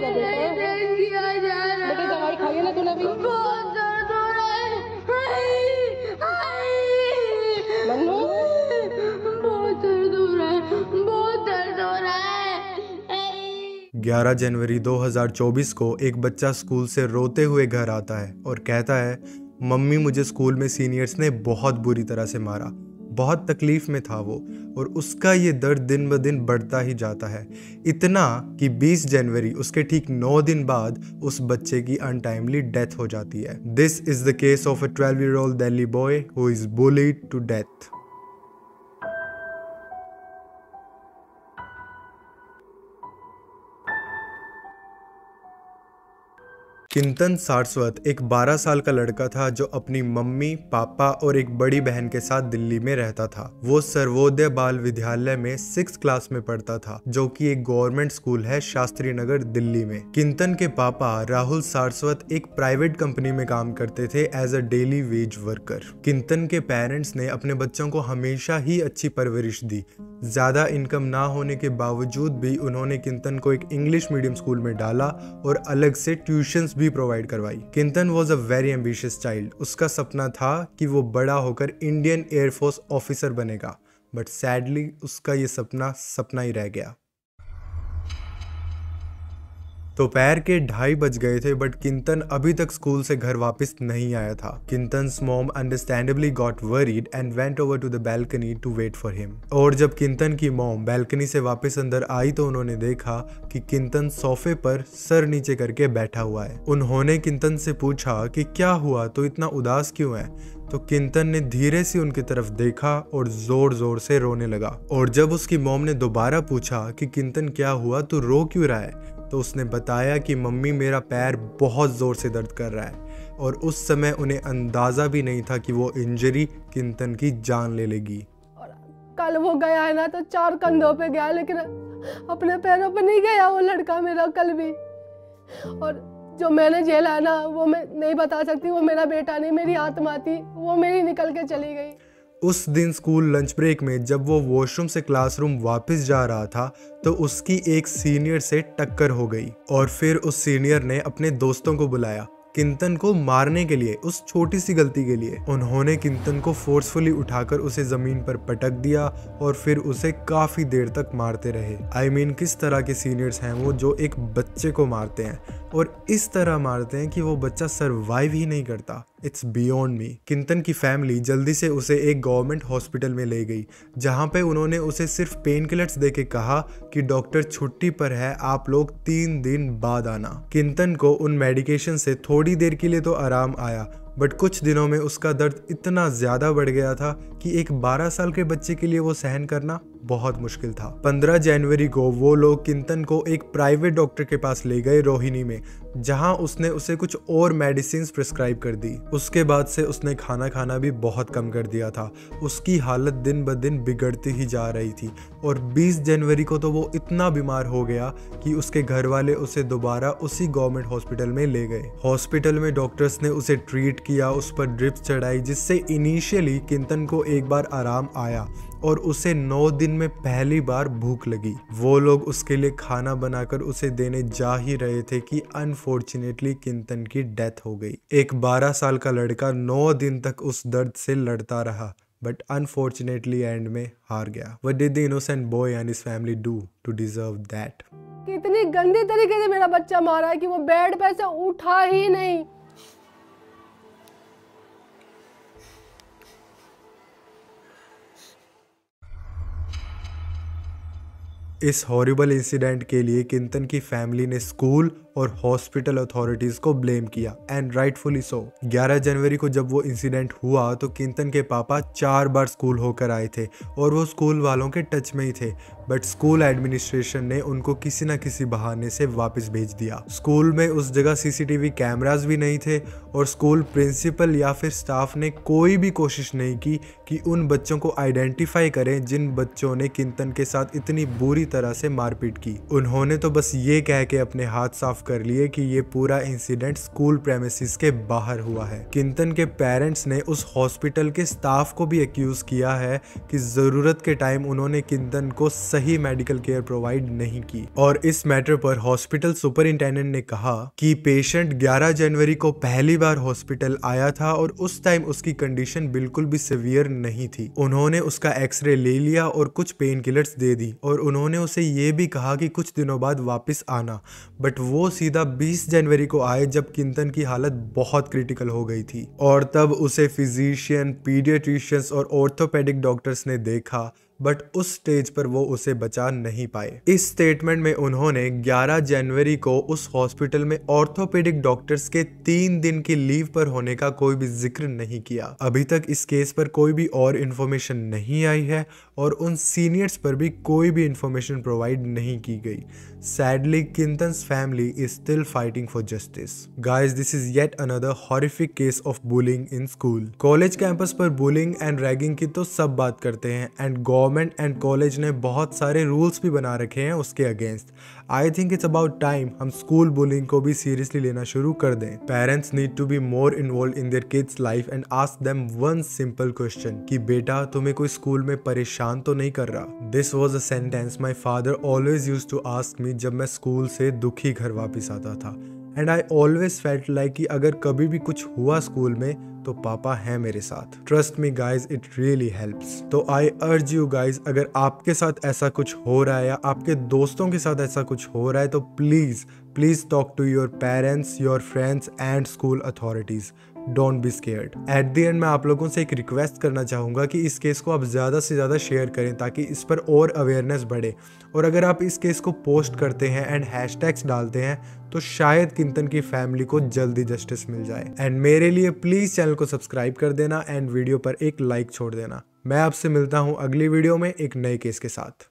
रहा बेटा? बेटा दवाई खाई है ना तूने अभी? बहुत दर्द हो रहा है। मन्नू बहुत दर्द हो रहा है, बहुत दर्द हो रहा है। 11 जनवरी 2024 को एक बच्चा स्कूल से रोते हुए घर आता है और कहता है, मम्मी मुझे स्कूल में सीनियर्स ने बहुत बुरी तरह से मारा। बहुत तकलीफ में था वो, और उसका ये दर्द दिन ब दिन बढ़ता ही जाता है, इतना कि 20 जनवरी उसके ठीक 9 दिन बाद उस बच्चे की अनटाइमली डेथ हो जाती है। This is the case of a 12-year-old Delhi boy who is bullied to death. Kintan Saraswat एक 12 साल का लड़का था जो अपनी मम्मी, पापा और एक बड़ी बहन के साथ दिल्ली में रहता था। वो सर्वोदय बाल विद्यालय में 6th क्लास में पढ़ता था, जो कि एक गवर्नमेंट स्कूल है शास्त्री नगर दिल्ली में। किंतन के पापा राहुल सारस्वत एक प्राइवेट कंपनी में काम करते थे as a daily wage worker. Kintan के पेरेंट्स ने अपने बच्चों को हमेशा ही अच्छी परवरिश दी। ज्यादा इनकम ना होने के बावजूद भी उन्होंने किंतन को एक इंग्लिश मीडियम स्कूल में डाला और अलग से ट्यूशंस भी प्रोवाइड करवाई। Kintan was a very ambitious child. उसका सपना था कि वो बड़ा होकर इंडियन एयरफोर्स ऑफिसर बनेगा, बट सैडली उसका ये सपना सपना ही रह गया। दोपहर के 2:30 बज गए थे, बट किंतन अभी तक स्कूल से घर वापस नहीं आया था। Kintan's mom understandably got worried and went over to the balcony to wait for him. और जब किंतन की मॉम बैल्कनी से वापस अंदर आई तो उन्होंने देखा कि किंतन सोफे पर सर नीचे करके बैठा हुआ है। उन्होंने किंतन से पूछा कि क्या हुआ, तो इतना उदास क्यों है? तो किंतन ने धीरे से उनकी तरफ देखा और जोर जोर से रोने लगा। और जब उसकी मॉम ने दोबारा पूछा कि किंतन क्या हुआ, तो रो क्यों रहा है, तो उसने बताया कि मम्मी मेरा पैर बहुत जोर से दर्द कर रहा है। और उस समय उन्हें अंदाजा भी नहीं था कि वो इंजरी किंतन की जान ले लेगी। और कल वो गया है ना तो 4 कंधों पे गया, लेकिन अपने पैरों पे नहीं गया वो लड़का मेरा कल भी। और जो मैंने झेला ना वो मैं नहीं बता सकती। वो मेरा बेटा नहीं, मेरी आत्मा थी, वो मेरी निकल के चली गई। उस दिन स्कूल लंच ब्रेक में जब वो वॉशरूम से क्लासरूम वापस जा रहा था तो उसकी एक सीनियर से टक्कर हो गई, और फिर उस सीनियर ने अपने दोस्तों को बुलाया किंतन को मारने के लिए, उस छोटी सी गलती के लिए। उन्होंने किंतन को फोर्सफुली उठाकर उसे जमीन पर पटक दिया और फिर उसे काफी देर तक मारते रहे। I mean, किस तरह के सीनियर्स हैं वो जो एक बच्चे को मारते हैं और इस तरह मारते हैं कि वो बच्चा सरवाइव ही नहीं करता। It's beyond me. किंतन की फैमिली जल्दी से उसे एक गवर्नमेंट हॉस्पिटल में ले गई, जहां पे उन्होंने उसे सिर्फ पेन किलर्स देके कहा कि डॉक्टर छुट्टी पर है, आप लोग 3 दिन बाद आना। किंतन को उन मेडिकेशन से थोड़ी देर के लिए तो आराम आया, बट कुछ दिनों में उसका दर्द इतना ज्यादा बढ़ गया था कि एक 12 साल के बच्चे के लिए वो सहन करना बहुत मुश्किल था। 15 जनवरी को वो लोग किंतन को एक प्राइवेट डॉक्टर के पास ले गए रोहिणी में, जहां उसने उसे कुछ और मेडिसिन प्रिस्क्राइब कर दी। उसके बाद से उसने खाना खाना भी बहुत कम कर दिया था। उसकी हालत दिन ब दिन बिगड़ती ही जा रही थी और 20 जनवरी को तो वो इतना बीमार हो गया कि उसके घर वाले उसे दोबारा उसी गवर्नमेंट हॉस्पिटल में ले गए। हॉस्पिटल में डॉक्टर्स ने उसे ट्रीट किया, उस पर ड्रिप्स चढ़ाई, जिससे इनिशियली किंतन को एक बार आराम आया और उसे 9 दिन में पहली बार भूख लगी। वो लोग उसके लिए खाना बनाकर उसे देने जा ही रहे थे कि अनफॉर्चुनेटली किंतन की डेथ हो गई। एक 12 साल का लड़का 9 दिन तक उस दर्द से लड़ता रहा, बट अनफॉर्चुनेटली एंड में हार गया। What did the innocent boy and his family do to deserve that? कितनी गंदी तरीके से मेरा बच्चा मारा है कि वो बेड पे से उठा ही नहीं। इस हॉरिबल इंसिडेंट के लिए किंतन की फैमिली ने स्कूल और हॉस्पिटल अथॉरिटीज को ब्लेम किया, एंड राइटफुली सो। 11 जनवरी को जब वो इंसिडेंट हुआ तो किंतन के पापा 4 बार स्कूल होकर आए थे और वो स्कूल वालों के टच में ही थे, बट स्कूल एडमिनिस्ट्रेशन ने उनको किसी न किसी बहाने से वापस भेज दिया। स्कूल में उस जगह सीसीटीवी कैमरास भी नहीं थे और स्कूल प्रिंसिपल या फिर स्टाफ ने कोई भी कोशिश नहीं की कि उन बच्चों को आइडेंटिफाई करें जिन बच्चों ने किंतन के साथ इतनी बुरी तरह से मारपीट की। उन्होंने तो बस ये कह के अपने हाथ साफ साफ कर लिए कि ये पूरा इंसिडेंट स्कूल प्रेमिसेस के बाहर हुआ है। किंतन के पेरेंट्स ने उस हॉस्पिटल के स्टाफ को भी एक्यूज किया है कि जरूरत के टाइम उन्होंने किंतन को सही मेडिकल केयर प्रोवाइड नहीं की। और इस मैटर पर हॉस्पिटल सुपरिंटेंडेंट ने कहा कि पेशेंट 11 जनवरी को पहली बार हॉस्पिटल आया था और उस टाइम उसकी कंडीशन बिल्कुल भी सीवियर नहीं थी। उन्होंने उसका एक्सरे ले लिया और कुछ पेन किलर्स दे दी और उन्होंने उसे ये भी कहा कि कुछ दिनों बाद वापस आना, बट वो सीधा 20 जनवरी को आए जब किंतन की हालत बहुत क्रिटिकल हो गई थी। और तब उसे फिजिशियन, पीडियाट्रिशियंस और ऑर्थोपेडिक डॉक्टर्स ने देखा, बट उस स्टेज पर वो उसे बचा नहीं पाए। इस स्टेटमेंट में उन्होंने 11 जनवरी को उस हॉस्पिटल में ऑर्थोपेडिक डॉक्टर्स के 3 दिन की लीव पर होने का कोई भी जिक्र नहीं किया। अभी तक इस केस पर कोई भी और इन्फॉर्मेशन नहीं आई है और उन सीनियर्स पर भी कोई भी इन्फॉर्मेशन प्रोवाइड नहीं की गई। Sadly Kintan's family is still fighting for justice. Guys, this is yet another horrific case of bullying in school. College campus पर बुलिंग एंड रैगिंग की तो सब बात करते हैं एंड गवर्नमेंट एंड कॉलेज ने बहुत सारे रूल्स भी बना रखे हैं उसके against. I think it's about time हम स्कूल बुलिंग को भी सीरियसली लेना शुरू कर दें। Parents need to be more involve in their kids life and ask them one simple question कि बेटा तुम्हें कोई स्कूल में परेशान तो नहीं कर रहा। This was a sentence my father always used to ask me जब मैं स्कूल से दुखी घर वापस आता था। And I always felt like कि अगर कभी भी कुछ हुआ स्कूल में तो पापा है मेरे साथ। Trust me guys, it really helps. तो आई अर्ज यू गाइज, अगर आपके साथ ऐसा कुछ हो रहा है या आपके दोस्तों के साथ ऐसा कुछ हो रहा है तो please talk to your parents, your friends and school authorities. Don't be scared. At the end मैं आप लोगों से एक रिक्वेस्ट करना चाहूँगा कि इस केस को आप ज़्यादा से ज़्यादा शेयर करें ताकि इस पर और अवेयरनेस बढ़े। और अगर आप इस केस को पोस्ट करते हैं एंड हैशटैग्स डालते हैं तो शायद किंतन की फैमिली को जल्दी जस्टिस मिल जाए। एंड मेरे लिए प्लीज़ चैनल को सब्सक्राइब कर देना एंड वीडियो पर एक लाइक छोड़ देना। मैं आपसे मिलता हूँ अगली वीडियो में एक नए केस के साथ।